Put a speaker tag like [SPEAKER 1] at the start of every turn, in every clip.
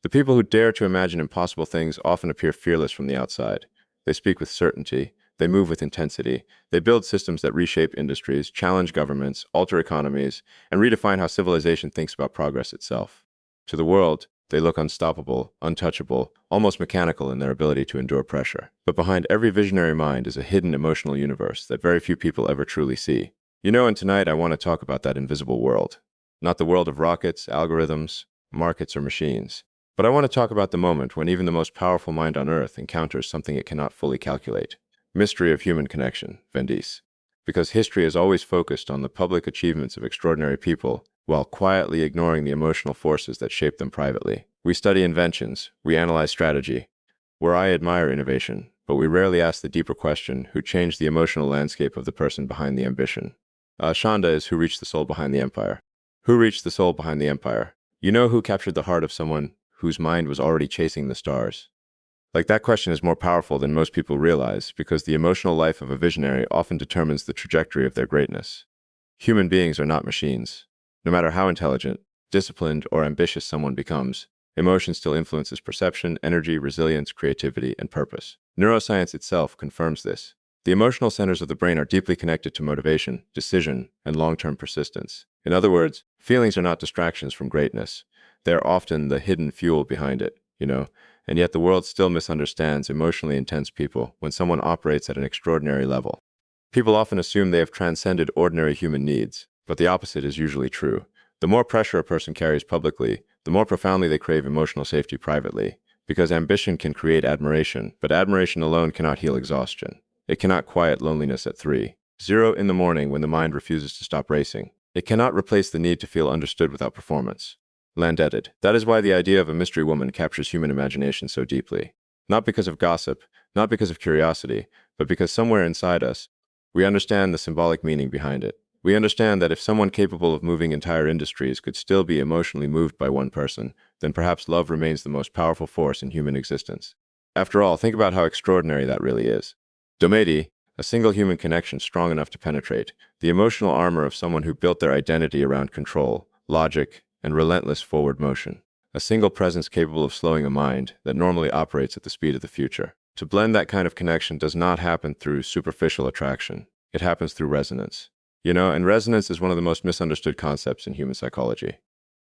[SPEAKER 1] The people who dare to imagine impossible things often appear fearless from the outside. They speak with certainty. They move with intensity. They build systems that reshape industries, challenge governments, alter economies, and redefine how civilization thinks about progress itself. To the world, they look unstoppable, untouchable, almost mechanical in their ability to endure pressure. But behind every visionary mind is a hidden emotional universe that very few people ever truly see. And tonight I want to talk about that invisible world. Not the world of rockets, algorithms, markets, or machines. But I want to talk about the moment when even the most powerful mind on Earth encounters something it cannot fully calculate. Mystery of human connection, Vendice. Because history has always focused on the public achievements of extraordinary people, while quietly ignoring the emotional forces that shape them privately. We study inventions, we analyze strategy, where I admire innovation, but we rarely ask the deeper question, who changed the emotional landscape of the person behind the ambition? Shonda is who reached the soul behind the empire. Who reached the soul behind the empire? You know who captured the heart of someone whose mind was already chasing the stars? That question is more powerful than most people realize because the emotional life of a visionary often determines the trajectory of their greatness. Human beings are not machines. No matter how intelligent, disciplined, or ambitious someone becomes, emotion still influences perception, energy, resilience, creativity, and purpose. Neuroscience itself confirms this. The emotional centers of the brain are deeply connected to motivation, decision, and long-term persistence. In other words, feelings are not distractions from greatness. They are often the hidden fuel behind it, and yet the world still misunderstands emotionally intense people when someone operates at an extraordinary level. People often assume they have transcended ordinary human needs, but the opposite is usually true. The more pressure a person carries publicly, the more profoundly they crave emotional safety privately, because ambition can create admiration, but admiration alone cannot heal exhaustion. It cannot quiet loneliness at 3:00 in the morning when the mind refuses to stop racing. It cannot replace the need to feel understood without performance. Landeted. That is why the idea of a mystery woman captures human imagination so deeply. Not because of gossip, not because of curiosity, but because somewhere inside us, we understand the symbolic meaning behind it. We understand that if someone capable of moving entire industries could still be emotionally moved by one person, then perhaps love remains the most powerful force in human existence. After all, think about how extraordinary that really is. Domedi, a single human connection strong enough to penetrate, the emotional armor of someone who built their identity around control, logic, and relentless forward motion. A single presence capable of slowing a mind that normally operates at the speed of the future. To blend that kind of connection does not happen through superficial attraction. It happens through resonance. And resonance is one of the most misunderstood concepts in human psychology.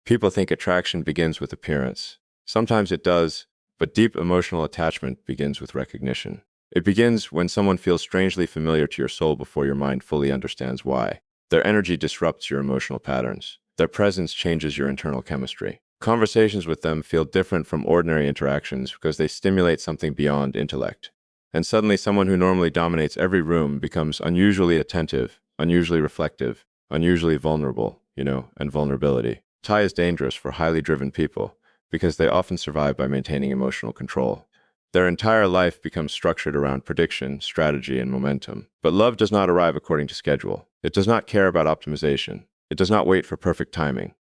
[SPEAKER 1] People think attraction begins with appearance. Sometimes it does, but deep emotional attachment begins with recognition. It begins when someone feels strangely familiar to your soul before your mind fully understands why. Their energy disrupts your emotional patterns. Their presence changes your internal chemistry. Conversations with them feel different from ordinary interactions because they stimulate something beyond intellect. And suddenly someone who normally dominates every room becomes unusually attentive, unusually reflective, unusually vulnerable, and vulnerability. Tai is dangerous for highly driven people because they often survive by maintaining emotional control. Their entire life becomes structured around prediction, strategy, and momentum. But love does not arrive according to schedule. It does not care about optimization. It does not wait for perfect timing.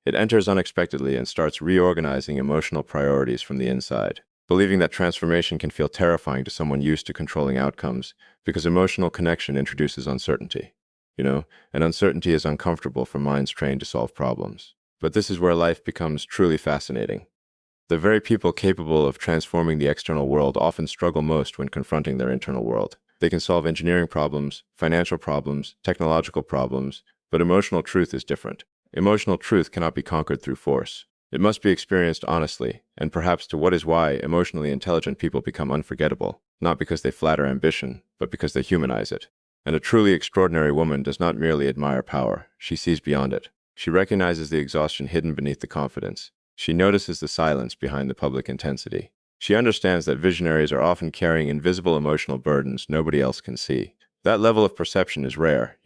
[SPEAKER 1] It enters unexpectedly and starts reorganizing emotional priorities from the inside, believing that transformation can feel terrifying to someone used to controlling outcomes because emotional connection introduces uncertainty. And uncertainty is uncomfortable for minds trained to solve problems. But this is where life becomes truly fascinating. The very people capable of transforming the external world often struggle most when confronting their internal world. They can solve engineering problems, financial problems, technological problems, but emotional truth is different. Emotional truth cannot be conquered through force. It must be experienced honestly, and perhaps to what is why emotionally intelligent people become unforgettable, not because they flatter ambition, but because they humanize it. And a truly extraordinary woman does not merely admire power, she sees beyond it. She recognizes the exhaustion hidden beneath the confidence. She notices the silence behind the public intensity. She understands that visionaries are often carrying invisible emotional burdens nobody else can see. That level of perception is rare,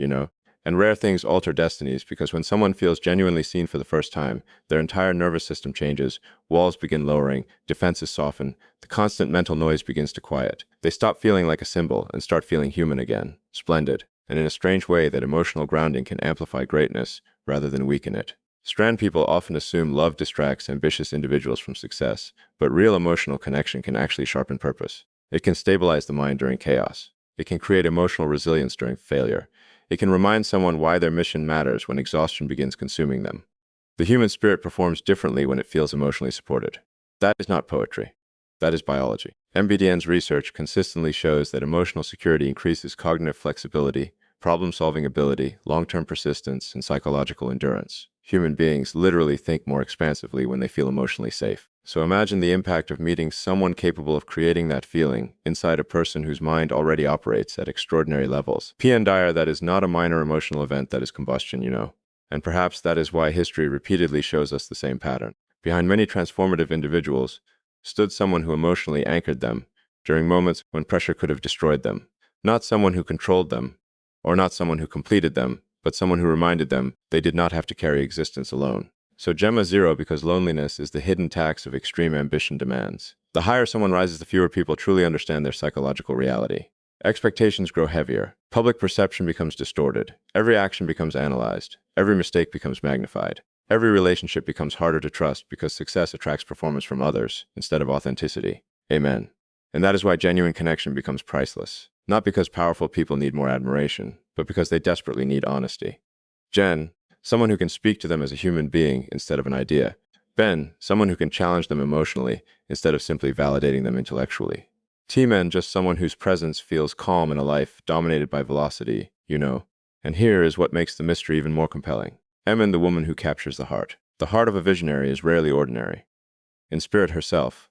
[SPEAKER 1] and rare things alter destinies because when someone feels genuinely seen for the first time, their entire nervous system changes, walls begin lowering, defenses soften, the constant mental noise begins to quiet. They stop feeling like a symbol and start feeling human again, splendid, and in a strange way that emotional grounding can amplify greatness rather than weaken it. Strand people often assume love distracts ambitious individuals from success, but real emotional connection can actually sharpen purpose. It can stabilize the mind during chaos. It can create emotional resilience during failure. It can remind someone why their mission matters when exhaustion begins consuming them. The human spirit performs differently when it feels emotionally supported. That is not poetry. That is biology. MBDN's research consistently shows that emotional security increases cognitive flexibility, problem-solving ability, long-term persistence, and psychological endurance. Human beings literally think more expansively when they feel emotionally safe. So imagine the impact of meeting someone capable of creating that feeling inside a person whose mind already operates at extraordinary levels. PN Dyer, that is not a minor emotional event, that is combustion, you know. And perhaps that is why history repeatedly shows us the same pattern. Behind many transformative individuals stood someone who emotionally anchored them during moments when pressure could have destroyed them. Not someone who controlled them, or not someone who completed them, but someone who reminded them they did not have to carry existence alone. So Gemma zero, because loneliness is the hidden tax of extreme ambition demands. The higher someone rises, the fewer people truly understand their psychological reality. Expectations grow heavier. Public perception becomes distorted. Every action becomes analyzed. Every mistake becomes magnified. Every relationship becomes harder to trust because success attracts performance from others instead of authenticity. Amen. And that is why genuine connection becomes priceless. Not because powerful people need more admiration, but because they desperately need honesty. Jen, someone who can speak to them as a human being instead of an idea. Ben, someone who can challenge them emotionally instead of simply validating them intellectually. T-Men, just someone whose presence feels calm in a life dominated by velocity, you know. And here is what makes the mystery even more compelling. Emin, the woman who captures the heart. The heart of a visionary is rarely ordinary. In spirit herself,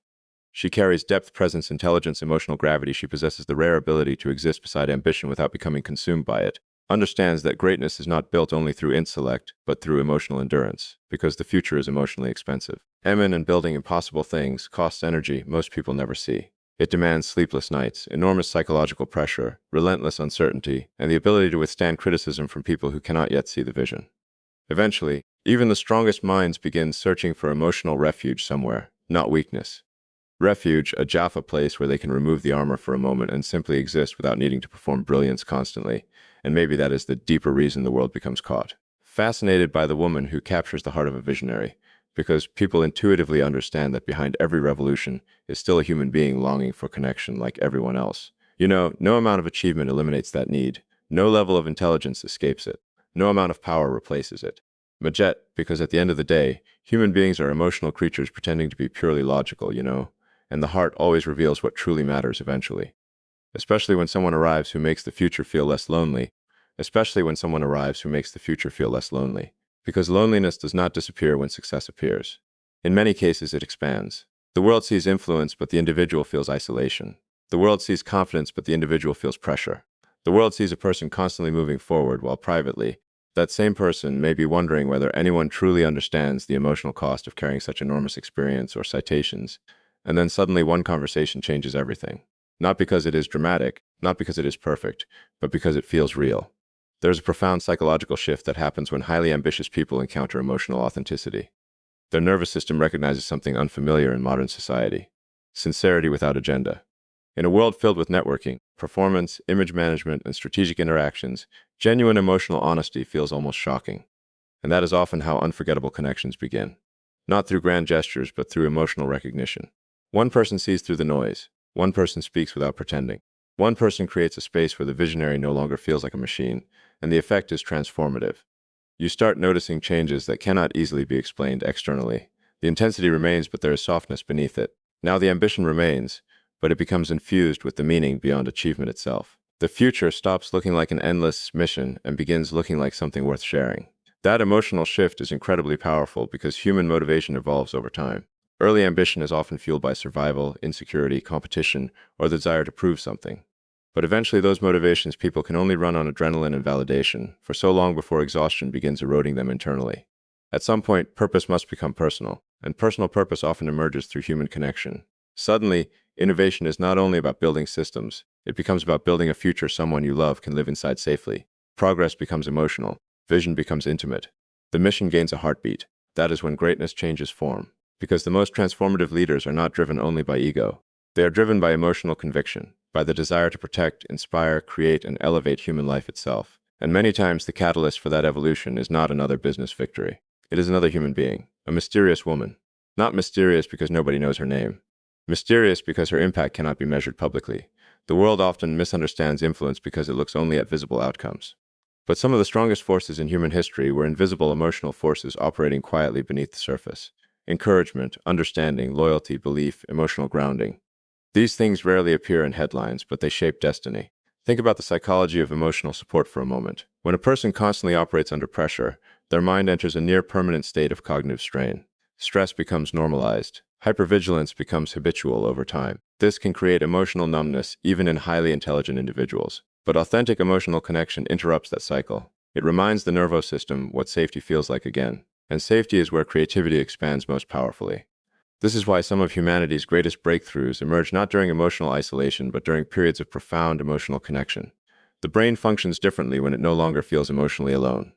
[SPEAKER 1] she carries depth, presence, intelligence, emotional gravity. She possesses the rare ability to exist beside ambition without becoming consumed by it. Understands that greatness is not built only through intellect, but through emotional endurance, because the future is emotionally expensive. Emin and building impossible things costs energy most people never see. It demands sleepless nights, enormous psychological pressure, relentless uncertainty, and the ability to withstand criticism from people who cannot yet see the vision. Eventually, even the strongest minds begin searching for emotional refuge somewhere, not weakness. Refuge, a Jaffa place where they can remove the armor for a moment and simply exist without needing to perform brilliance constantly. And maybe that is the deeper reason the world becomes caught. Fascinated by the woman who captures the heart of a visionary, because people intuitively understand that behind every revolution is still a human being longing for connection like everyone else. You know, no amount of achievement eliminates that need. No level of intelligence escapes it. No amount of power replaces it. Majet, because at the end of the day, human beings are emotional creatures pretending to be purely logical, you know, and the heart always reveals what truly matters eventually. Especially when someone arrives who makes the future feel less lonely. Especially when someone arrives who makes the future feel less lonely. Because loneliness does not disappear when success appears. In many cases, it expands. The world sees influence, but the individual feels isolation. The world sees confidence, but the individual feels pressure. The world sees a person constantly moving forward while privately, that same person may be wondering whether anyone truly understands the emotional cost of carrying such enormous experience or citations. And then suddenly one conversation changes everything. Not because it is dramatic, not because it is perfect, but because it feels real. There's a profound psychological shift that happens when highly ambitious people encounter emotional authenticity. Their nervous system recognizes something unfamiliar in modern society: sincerity without agenda. In a world filled with networking, performance, image management, and strategic interactions, genuine emotional honesty feels almost shocking. And that is often how unforgettable connections begin. Not through grand gestures, but through emotional recognition. One person sees through the noise. One person speaks without pretending. One person creates a space where the visionary no longer feels like a machine, and the effect is transformative. You start noticing changes that cannot easily be explained externally. The intensity remains, but there is softness beneath it. Now the ambition remains, but it becomes infused with the meaning beyond achievement itself. The future stops looking like an endless mission and begins looking like something worth sharing. That emotional shift is incredibly powerful because human motivation evolves over time. Early ambition is often fueled by survival, insecurity, competition, or the desire to prove something. But eventually those motivations people can only run on adrenaline and validation, for so long before exhaustion begins eroding them internally. At some point, purpose must become personal, and personal purpose often emerges through human connection. Suddenly, innovation is not only about building systems, it becomes about building a future someone you love can live inside safely. Progress becomes emotional. Vision becomes intimate. The mission gains a heartbeat. That is when greatness changes form. Because the most transformative leaders are not driven only by ego. They are driven by emotional conviction, by the desire to protect, inspire, create, and elevate human life itself. And many times the catalyst for that evolution is not another business victory. It is another human being, a mysterious woman. Not mysterious because nobody knows her name. Mysterious because her impact cannot be measured publicly. The world often misunderstands influence because it looks only at visible outcomes. But some of the strongest forces in human history were invisible emotional forces operating quietly beneath the surface. encouragement, understanding, loyalty, belief, emotional grounding. These things rarely appear in headlines, but they shape destiny. Think about the psychology of emotional support for a moment. When a person constantly operates under pressure, their mind enters a near-permanent state of cognitive strain. Stress becomes normalized. Hypervigilance becomes habitual over time. This can create emotional numbness even in highly intelligent individuals. But authentic emotional connection interrupts that cycle. It reminds the nervous system what safety feels like again. And safety is where creativity expands most powerfully. This is why some of humanity's greatest breakthroughs emerge not during emotional isolation, but during periods of profound emotional connection. The brain functions differently when it no longer feels emotionally alone.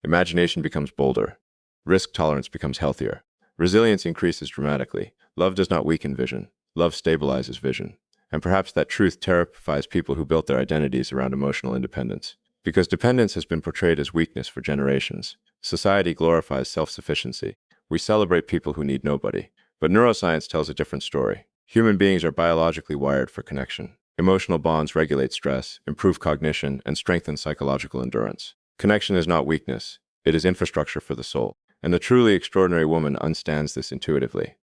[SPEAKER 1] Imagination becomes bolder. Risk tolerance becomes healthier. Resilience increases dramatically. Love does not weaken vision. Love stabilizes vision. And perhaps that truth terrifies people who built their identities around emotional independence. Because dependence has been portrayed as weakness for generations. Society glorifies self-sufficiency. We celebrate people who need nobody. But neuroscience tells a different story. Human beings are biologically wired for connection. Emotional bonds regulate stress, improve cognition, and strengthen psychological endurance. Connection is not weakness. It is infrastructure for the soul. And the truly extraordinary woman understands this intuitively.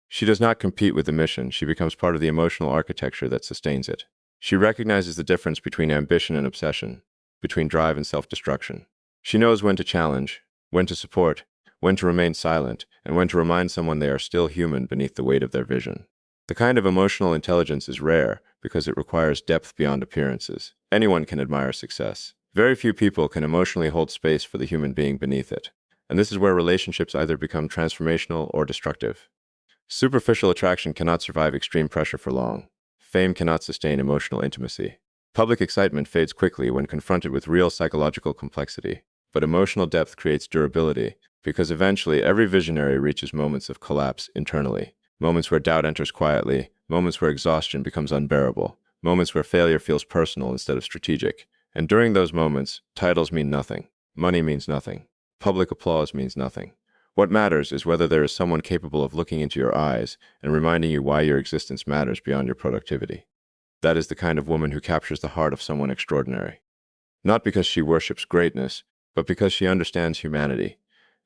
[SPEAKER 1] She does not compete with the mission, she becomes part of the emotional architecture that sustains it. She recognizes the difference between ambition and obsession, between drive and self-destruction. She knows when to challenge, when to support, when to remain silent, and when to remind someone they are still human beneath the weight of their vision. The kind of emotional intelligence is rare because it requires depth beyond appearances. Anyone can admire success. Very few people can emotionally hold space for the human being beneath it. And this is where relationships either become transformational or destructive. Superficial attraction cannot survive extreme pressure for long. Fame cannot sustain emotional intimacy. Public excitement fades quickly when confronted with real psychological complexity. But emotional depth creates durability, because eventually every visionary reaches moments of collapse internally. Moments where doubt enters quietly, moments where exhaustion becomes unbearable, moments where failure feels personal instead of strategic. And during those moments, titles mean nothing. Money means nothing. Public applause means nothing. What matters is whether there is someone capable of looking into your eyes and reminding you why your existence matters beyond your productivity. That is the kind of woman who captures the heart of someone extraordinary. Not because she worships greatness, but because she understands humanity.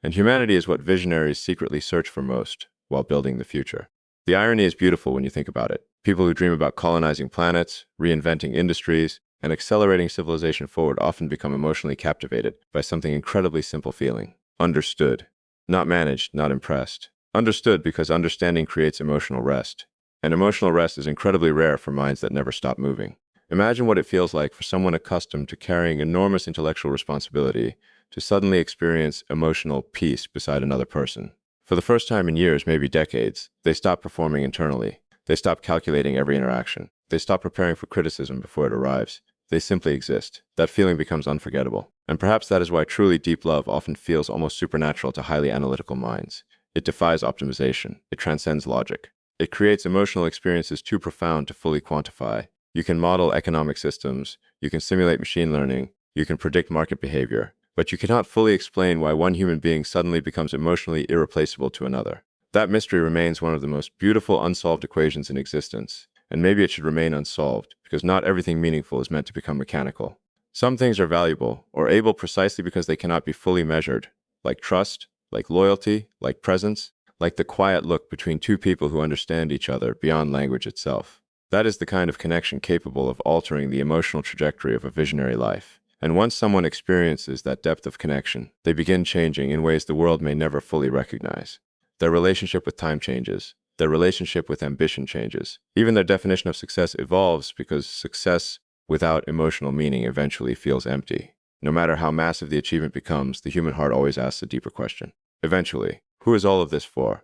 [SPEAKER 1] And humanity is what visionaries secretly search for most while building the future. The irony is beautiful when you think about it. People who dream about colonizing planets, reinventing industries, and accelerating civilization forward often become emotionally captivated by something incredibly simple feeling. Understood. Not managed, not impressed. Understood because understanding creates emotional rest. And emotional rest is incredibly rare for minds that never stop moving. Imagine what it feels like for someone accustomed to carrying enormous intellectual responsibility to suddenly experience emotional peace beside another person. For the first time in years, maybe decades, they stop performing internally. They stop calculating every interaction. They stop preparing for criticism before it arrives. They simply exist. That feeling becomes unforgettable. And perhaps that is why truly deep love often feels almost supernatural to highly analytical minds. It defies optimization. It transcends logic. It creates emotional experiences too profound to fully quantify. You can model economic systems, you can simulate machine learning, you can predict market behavior, but you cannot fully explain why one human being suddenly becomes emotionally irreplaceable to another. That mystery remains one of the most beautiful unsolved equations in existence, and maybe it should remain unsolved, because not everything meaningful is meant to become mechanical. Some things are valuable, or able precisely because they cannot be fully measured, like trust, like loyalty, like presence, like the quiet look between two people who understand each other beyond language itself. That is the kind of connection capable of altering the emotional trajectory of a visionary life. And once someone experiences that depth of connection, they begin changing in ways the world may never fully recognize. Their relationship with time changes. Their relationship with ambition changes. Even their definition of success evolves because success without emotional meaning eventually feels empty. No matter how massive the achievement becomes, the human heart always asks a deeper question. Eventually, who is all of this for?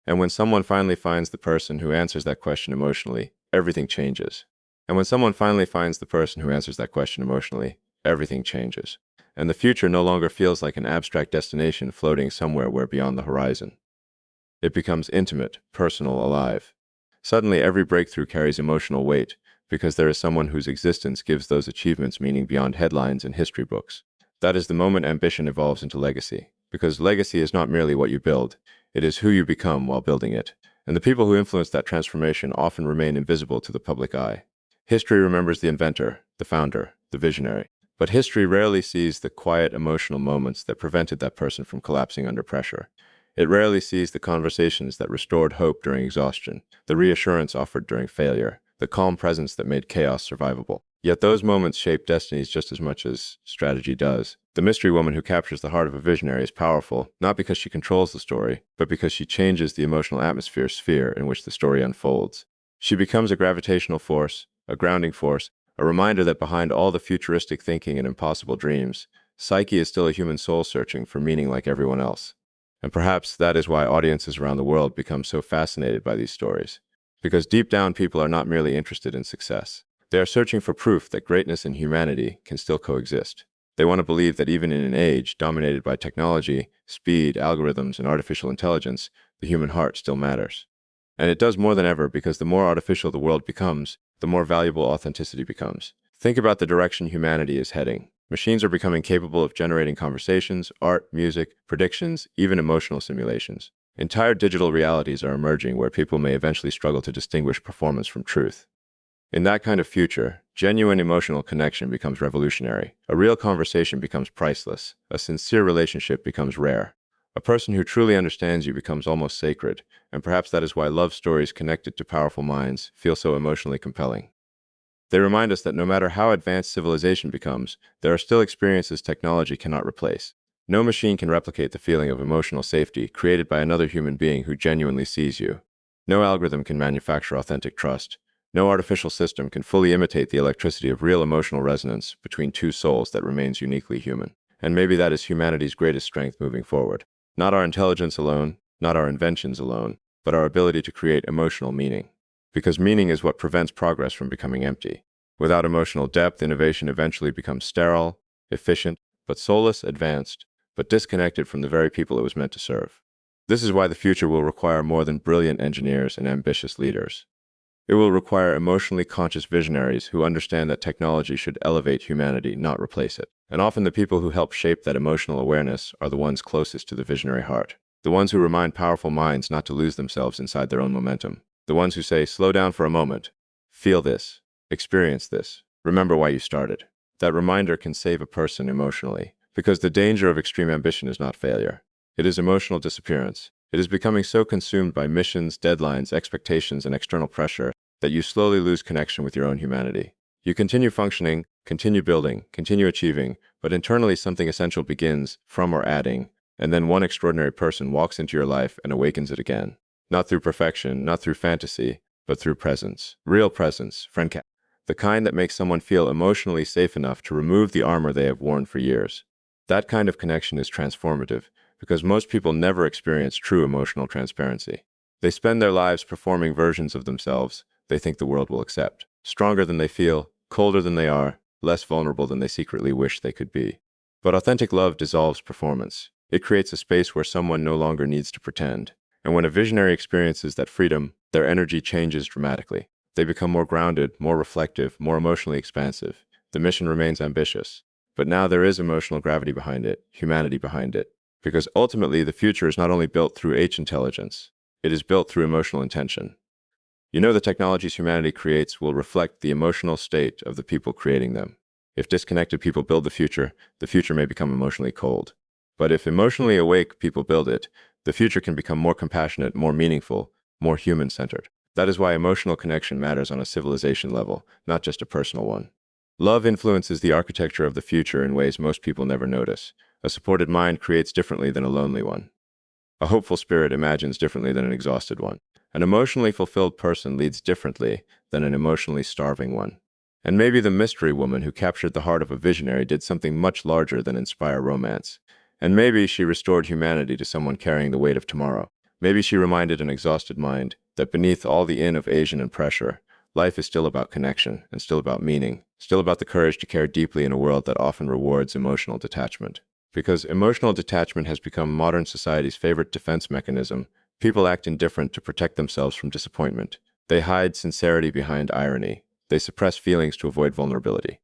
[SPEAKER 1] And when someone finally finds the person who answers that question emotionally, everything changes. And when someone finally finds the person who answers that question emotionally, everything changes. And the future no longer feels like an abstract destination floating somewhere way beyond the horizon. It becomes intimate, personal, alive. Suddenly, every breakthrough carries emotional weight, because there is someone whose existence gives those achievements meaning beyond headlines and history books. That is the moment ambition evolves into legacy, because legacy is not merely what you build, it is who you become while building it. And the people who influence that transformation often remain invisible to the public eye. History remembers the inventor, the founder, the visionary, but history rarely sees the quiet emotional moments that prevented that person from collapsing under pressure. It rarely sees the conversations that restored hope during exhaustion, the reassurance offered during failure, the calm presence that made chaos survivable. Yet those moments shape destinies just as much as strategy does. The mystery woman who captures the heart of a visionary is powerful, not because she controls the story, but because she changes the emotional atmosphere sphere in which the story unfolds. She becomes a gravitational force, a grounding force, a reminder that behind all the futuristic thinking and impossible dreams, Psyche is still a human soul searching for meaning like everyone else. And perhaps that is why audiences around the world become so fascinated by these stories. Because deep down, people are not merely interested in success. They are searching for proof that greatness and humanity can still coexist. They want to believe that even in an age dominated by technology, speed, algorithms, and artificial intelligence, the human heart still matters. And it does more than ever because the more artificial the world becomes, the more valuable authenticity becomes. Think about the direction humanity is heading. Machines are becoming capable of generating conversations, art, music, predictions, even emotional simulations. Entire digital realities are emerging where people may eventually struggle to distinguish performance from truth. In that kind of future, genuine emotional connection becomes revolutionary. A real conversation becomes priceless. A sincere relationship becomes rare. A person who truly understands you becomes almost sacred, and perhaps that is why love stories connected to powerful minds feel so emotionally compelling. They remind us that no matter how advanced civilization becomes, there are still experiences technology cannot replace. No machine can replicate the feeling of emotional safety created by another human being who genuinely sees you. No algorithm can manufacture authentic trust. No artificial system can fully imitate the electricity of real emotional resonance between two souls that remains uniquely human. And maybe that is humanity's greatest strength moving forward. Not our intelligence alone, not our inventions alone, but our ability to create emotional meaning. Because meaning is what prevents progress from becoming empty. Without emotional depth, innovation eventually becomes sterile, efficient, but soulless, advanced, but disconnected from the very people it was meant to serve. This is why the future will require more than brilliant engineers and ambitious leaders. It will require emotionally conscious visionaries who understand that technology should elevate humanity, not replace it. And often the people who help shape that emotional awareness are the ones closest to the visionary heart. The ones who remind powerful minds not to lose themselves inside their own momentum. The ones who say, slow down for a moment, feel this, experience this, remember why you started. That reminder can save a person emotionally, because the danger of extreme ambition is not failure. It is emotional disappearance. It is becoming so consumed by missions, deadlines, expectations, and external pressure that you slowly lose connection with your own humanity. You continue functioning, continue building, continue achieving, but internally something essential begins from or adding, and then one extraordinary person walks into your life and awakens it again. Not through perfection, not through fantasy, but through presence. Real presence, friend. The kind that makes someone feel emotionally safe enough to remove the armor they have worn for years. That kind of connection is transformative, because most people never experience true emotional transparency. They spend their lives performing versions of themselves they think the world will accept. Stronger than they feel, colder than they are, less vulnerable than they secretly wish they could be. But authentic love dissolves performance. It creates a space where someone no longer needs to pretend. And when a visionary experiences that freedom, their energy changes dramatically. They become more grounded, more reflective, more emotionally expansive. The mission remains ambitious. But now there is emotional gravity behind it, humanity behind it. Because ultimately, the future is not only built through intelligence, it is built through emotional intention. You know, the technologies humanity creates will reflect the emotional state of the people creating them. If disconnected people build the future may become emotionally cold. But if emotionally awake people build it, the future can become more compassionate, more meaningful, more human-centered. That is why emotional connection matters on a civilization level, not just a personal one. Love influences the architecture of the future in ways most people never notice. A supported mind creates differently than a lonely one. A hopeful spirit imagines differently than an exhausted one. An emotionally fulfilled person leads differently than an emotionally starving one. And maybe the mystery woman who captured the heart of a visionary did something much larger than inspire romance. And maybe she restored humanity to someone carrying the weight of tomorrow. Maybe she reminded an exhausted mind that beneath all the innovation and pressure, life is still about connection and still about meaning, still about the courage to care deeply in a world that often rewards emotional detachment. Because emotional detachment has become modern society's favorite defense mechanism, people act indifferent to protect themselves from disappointment. They hide sincerity behind irony. They suppress feelings to avoid vulnerability.